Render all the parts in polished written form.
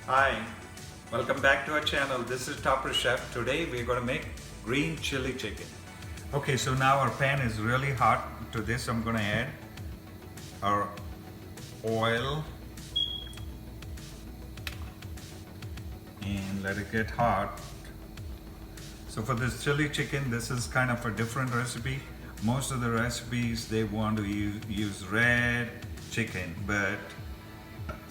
Hi, welcome back to our channel. This is Topper Chef. Today we're going to make green chili chicken. Okay, so now our pan is really hot. To this I'm going to add our oil and let it get hot. So for this chili chicken, this is kind of a different recipe. Most of the recipes they want to use red chicken, but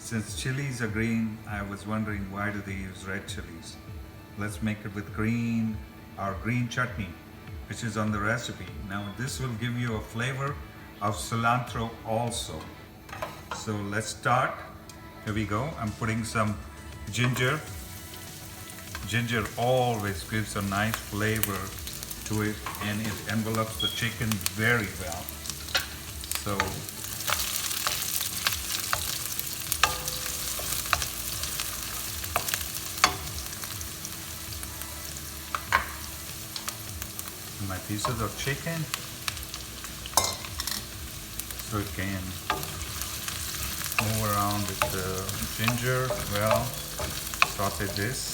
since chilies are green, I was wondering why do they use red chilies. Let's make it with green, our green chutney, which is on the recipe. Now this will give you a flavor of cilantro also. So let's start. Here we go. I'm putting some ginger. Ginger always gives a nice flavor to it and it envelopes the chicken very well. So my pieces of chicken so it can move around with the ginger. Well, saute this.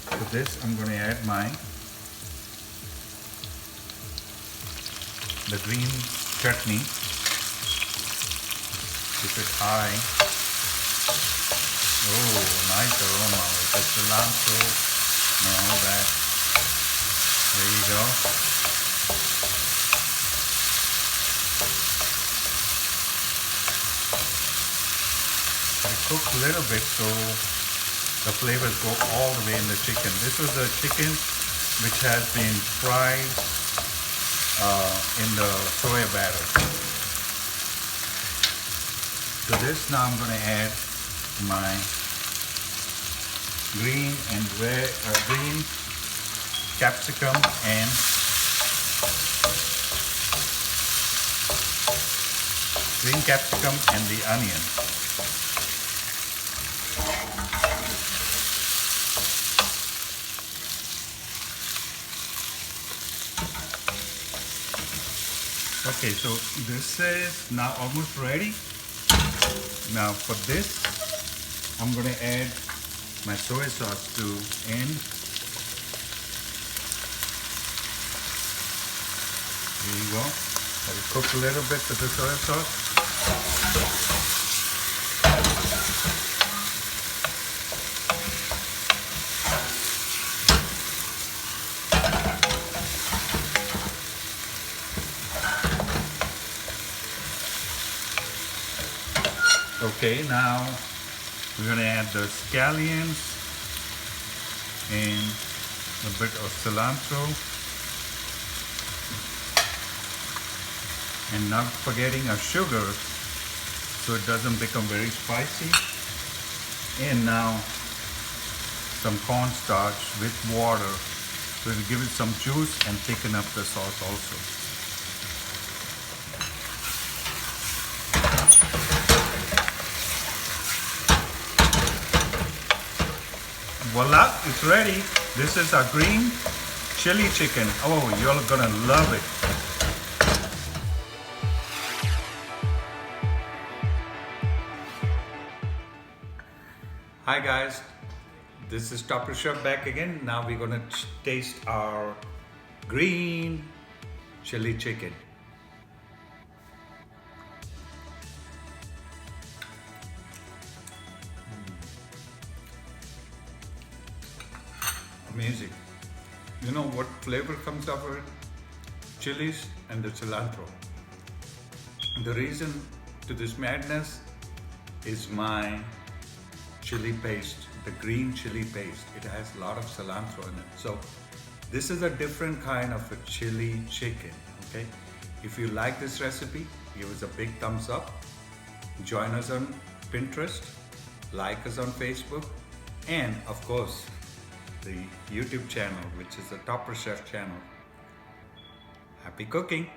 To this I'm going to add the green chutney. Keep it high. Oh, nice aroma with the cilantro and all that. There you go. I cook a little bit so the flavors go all the way in the chicken. This is a chicken which has been fried in the soya batter. To this now I'm going to add my green capsicum and the onion. Okay, so this is now almost ready. Now for this I'm going to add my soy sauce to end. There you go. Let it cook a little bit with the soy sauce. Okay, now we're going to add the scallions and a bit of cilantro, and not forgetting our sugar so it doesn't become very spicy, and now some cornstarch with water so it'll give it some juice and thicken up the sauce also. Voila, it's ready. This is our green chili chicken. Oh, you're gonna love it. Hi guys, this is Topper Chef back again. Now we're gonna taste our green chili chicken. Amazing. You know what flavor comes out of it? Chilies and the cilantro. The reason to this madness is my chili paste, the green chili paste. It has a lot of cilantro in it. So this is a different kind of a chili chicken, okay? If you like this recipe, give us a big thumbs up. Join us on Pinterest, like us on Facebook, and of course, the YouTube channel, which is the Topper Chef channel. Happy cooking!